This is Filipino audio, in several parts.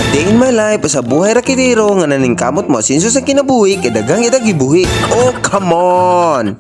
Day in my life sa buhay rakitero nga naning kamot mo sinso sa kinabuhi kay daghang idagibuhi. Oh, come on.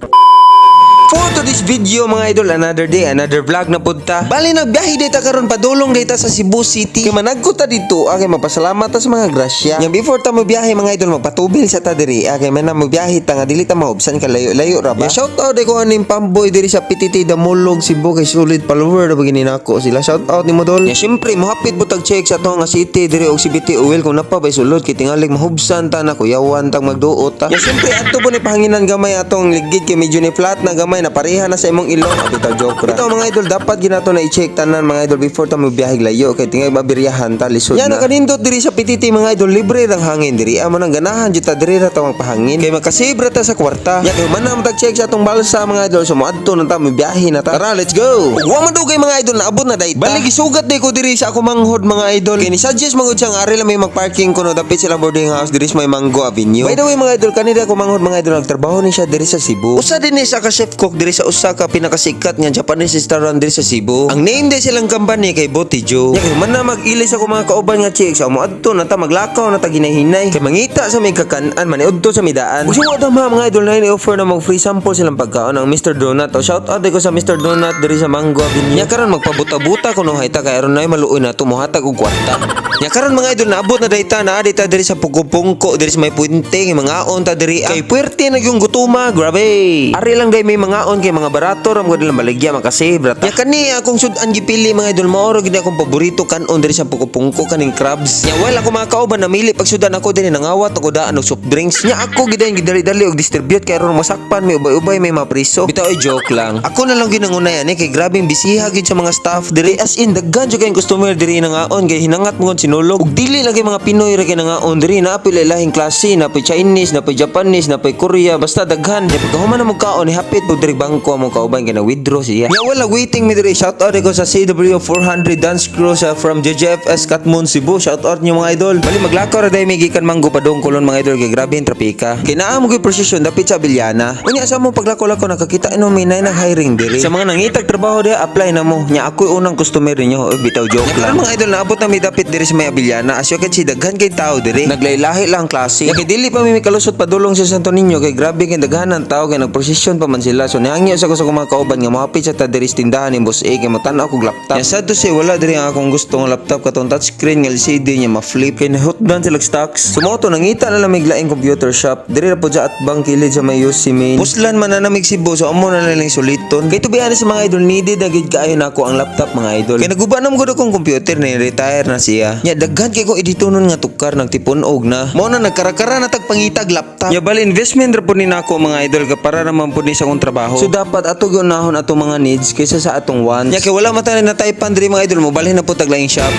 For to this video mga idol, another day, another vlog na punta. Bali nagbiyahe data karon padulong data sa Cebu City. Kay managko ta dito, kay mapasalamat ta sa mga grasya. Yang before ta mo biyahe mga idol, magpatubil sa ta diri. Kay man na mo biyahe ta nga dili ta maubsan ka layo-layo ra ba. Shout out ko aning pamboy diri sa PTT Damulog Cebu kay solid follower na bagini nako sila. Shout out ni Modol. Ya syempre mohapit butag check sa to nga city diri og CBT Oil kung napa bay sulod kay tingalig mahubsan ta na kuyawan tang magduot ta. Ya syempre adto po ni pahanginan gamay atong ligid kay medyo ni flat na gamay na pareha na sa imong ilong. Bitaw joke ra. Ito mga idol dapat ginato na i-check tanan mga idol before ta magbiyahe layo kay tingay mabiryahan ta lisod na. Yan nakanindot diri sa PTT mga idol libre rang hangin diri. Amo nang ganahan jud ta diri ra ta magpahangin kay makasave ra ta sa kwarta. Ya kay man na matag-check sa atong balsa mga idol so moadto na ta magbiyahe na ta. Tara, let's go. Wa man dugay mga idol naabot na dayta. Balik isugat day ko diri sa ako manghod mga idol. Kay ni suggest mangod siyang ari lang may mag-parking kuno dapit sila boarding house diri sa may Mango Avenue. By the way mga idol kanila ko manghod mga idol nagtrabaho ni siya diri sa Cebu. Usa din ni sa ka chef cook diri sa usa ka pinakasikat nga Japanese restaurant diri sa Cebu. Ang name din silang company kay Botijo. Ya kay man na mag-ilis ako mga kauban nga chicks sa moadto na ta maglakaw na ta ginahinay. Kay mangita sa may kakan-an maniudto sa midaan. Usa mo ta mga idol na ni-offer na mag free sample silang pagkaon ang Mr. Donut. O shout out ko sa Mr. Donut diri sa Mango Avenue. Ya karon magpabuta-buta kuno hayta kay aron nay maluoy na tumuhatag og kwarta. Ya karon mga idol naabot na dayta na adita diri sa Pugupungko diri sa may puente kay mga on ta diri kay puwerte na yung gutuma grabe. Ari lang day may mga on kay mga barato ram gud lang baligya makasave ra ta. Ya kani akong sudan gipili mga idol maoro gid akong paborito kanon diri sa Pugupungko kaning crabs. Ya wala ko mga kauban namili pag sudan ako diri nangawat ako daan og soft drinks. Ya ako gid gidali-dali og distribute kay aron masakpan may ubay-ubay may mapriso. Bitaw ay joke lang. Ako na lang ginangunay ani kay grabing bisiha gid sa mga staff diri as in daghan jud kay customer diri nangaon kay hinangat mo sinulog ug dili lagi mga Pinoy ra kay nangaon diri na apil lahing klase na pay Chinese na pay Japanese na pay Korea basta daghan. Ya pagkahuman na mo kaon ni hapit og diri bangko mo kauban kay na withdraw siya. Ya wala waiting me diri shout out ko sa CW 400 dance crew sa from JJFS Katmon Cebu. Shout out niyo mga idol. Bali maglakaw ra day may gikan Mango Padong kulon mga idol kay grabe ang trapika. Kay naa mo gyud precision dapit sa Abiliana. Unya sa mo paglakaw-lakaw nakakita ino may nag hiring diri. Sa mga nangitag trabaho dia apply na mo. Nya ako unang customer ninyo. Bitaw joke lang. Mga idol naabot na mi dapit diri sa may Abiliana. Asyo kay si daghan kay tao diri. Naglailahi lang klase. Ya kay dili pa mi kalusot padulong sa Santo Niño kay grabe kay daghanan tao kay nagprosesyon pa man sila. So nihangyo sa ko sa mga kauban nga mohapit sa ta diri sa tindahan ni Boss A kay matanaw ko laptop. Ya sad to say wala diri ang akong gusto nga laptop katong touchscreen nga LCD nya ma-flip kay nahutdan sila stocks. Sumoto nangita na lang miglaing computer shop. Diri ra po sa atbang kilid sa may UC main. Puslan man na namig Cebu so amo na lang suliton. Kay to be honest mga idol needed agid kaayo nako ang laptop mga idol. Kay nagubanom gud akong computer na retire na siya. Nya daghan kay ko editonon nga tukar nagtipon og na. Mao na nagkarakara na tagpangitag laptop. Ya bali investment ra pud ni nako mga idol ka para naman pud ni sa akong trabaho. So dapat ato gyunahon atong mga needs kaysa sa atong wants. Nya kay wala man tayo na typean diri mga idol mo balhin na pud taglaing shop.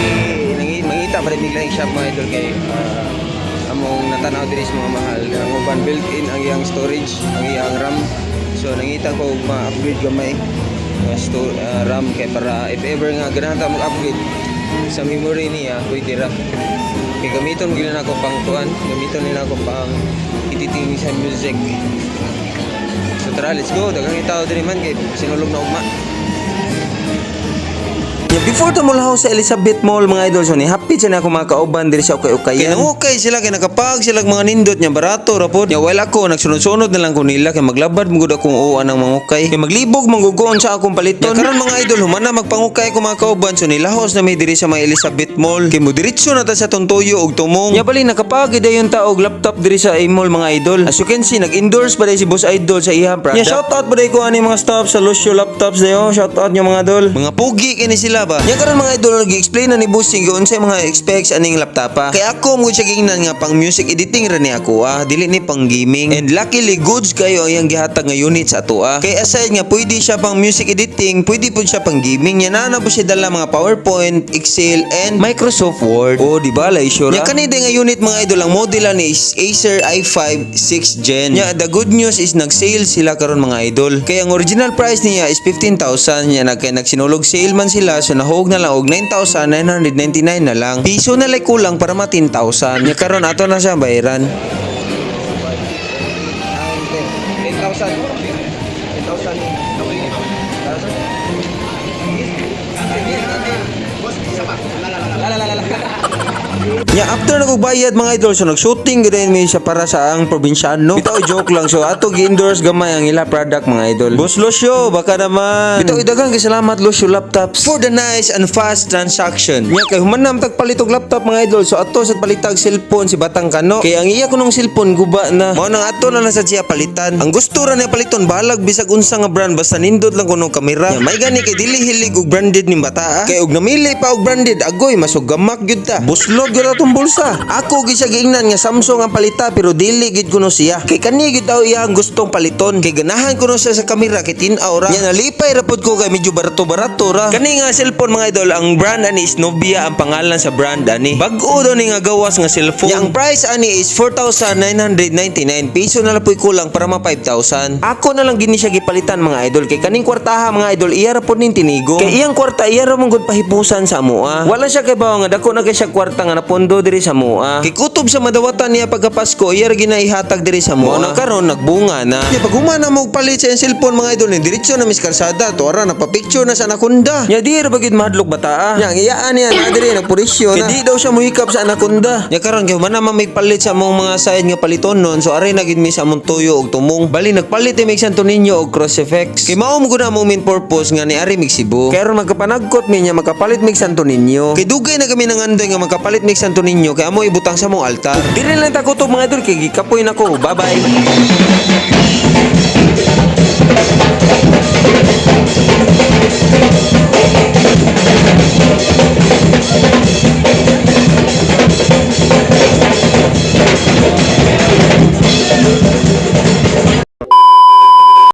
Mangita pa rin biglaing shop mga idol kay among natanaw diri sa mga mahal ang uban built-in ang iyang storage ang iyang RAM so nangita ko ma-upgrade gamay RAM kay para if ever nga ganahan ta mag-upgrade sa memory niya pwede ra kay gamiton gila na ko pang tuan gamiton nila ko pang editing sa music so tara let's go daghang tao diri man kay sinulog na ugma. Before tumulaw sa Elizabeth Mall mga idol so ni happy siya na ako mga kauban diri sa ukay-ukayan. Kaya okay sila kay nakapag sila mga nindot niya barato rapod. Ya wala ko nagsunod-sunod na lang ko nila kay maglabad mugud akong uwan ng mga ukay. Kay maglibog manggugoon sa akong paliton. Karon mga idol human na magpangukay ko mga kauban so nilahos na may diri sa mga Elizabeth Mall. Kay mo diretso na ta sa tuntuyo og tumong. Ya bali nakapag dayon ta og laptop diri sa mall mga idol. As you can see nag-endorse pa si Boss Idol sa iyang product. Ya shout out pa ko ani mga staff sa Lucio Laptops dayo. Shout out niyo mga idol. Mga pugi kini sila ba. Ya karon mga idol gi-explain na ni Bossing kung unsay mga specs aning laptop pa. Kay ako mo siya gingnan nga pang music editing ra ni ako dili ni pang gaming. And luckily goods kayo ang gihatag nga unit sa ato Kay aside nga pwede siya pang music editing, pwede pud siya pang gaming. Nya na po siya dala mga PowerPoint, Excel and Microsoft Word. Oh, di ba lay sure. Nya kanida nga unit mga idol ang model ni is Acer i5 6th Gen. Nya the good news is nag-sale sila karon mga idol. Kay ang original price niya is 15,000. Nya nagsinulog sale man sila so nahog na lang og 9,999 na lang. Piso na lang kulang para ma 10,000. Nya karon ato na siya bayaran. 10,000. Nya after nagbayad mga idol, so nag-shooting gid mi siya para sa ang probinsyano. Bitaw joke lang, so ato gi-endorse gamay ang ila product mga idol. Boss Lucio, baka naman. Bitaw daghang salamat Lucio Laptops for the nice and fast transaction. Nya kay humanam tagpalit og laptop mga idol, so ato sa palitag cellphone si Batang Kano. Kay ang iya kunong cellphone guba na. Mao nang ato na sa siya palitan. Ang gusto ra niya paliton balag bisag unsa nga brand basta nindot lang kunong kamera. Nya may gani kay dili hilig og branded ni bata. Kay og namili pa og branded agoy masugamak gyud ta. Buslog gyud atong bulsa. Ako gid siya giingnan nga Samsung ang palita pero dili gid kuno siya. Kay kani gid daw iya ang gustong paliton. Kay ganahan kuno siya sa kamera kay tin-aw ra. Nya nalipay ra pud ko kay medyo barato-barato ra. Kani nga cellphone mga idol, ang brand ani is Novia ang pangalan sa brand ani. Bag-o daw ni nga gawas nga cellphone. Yang price ani is 4,999 peso na lang puy kulang para ma 5,000. Ako na lang gini siya gipalitan mga idol kay kaning kwartaha mga idol iya ra pud ning tinigo. Kay iyang kwarta iya ra mong gud pahipusan sa amoa. Wala siya kay bawo nga dako na kay siya kwarta nga napondo diri sa amoa. Kay kutob sa madawatan niya pagkapasko iya ra ginaihatag diri sa amoa. Mo karon nagbunga na. Nya pag humana mo og palit sa iyang cellphone mga idol ni diretso na miskarsada to ara napapicture na sa anakonda. Nya di ra bagid mahadlok bata. Nya iyaan niya na diri nagpurisyon. Kay di daw siya muhikap sa anakonda. Nya karon kay man naman may palit sa among mga side nga paliton nun. So aray na gid mi sa among tuyo og tumong. Bali nagpalit mi sa Antonio og cross effects. Kay mao mo gud among main purpose nga ni ari Mixibo. Kay aron magkapanagkot mi nya makapalit mi sa Antonio. Kay dugay na kami nangandoy nga makapalit mi sa Antonio kay amo ibutang sa among altar. Dili lang ta kutob mga idol kay gikapoy nako. Bye bye.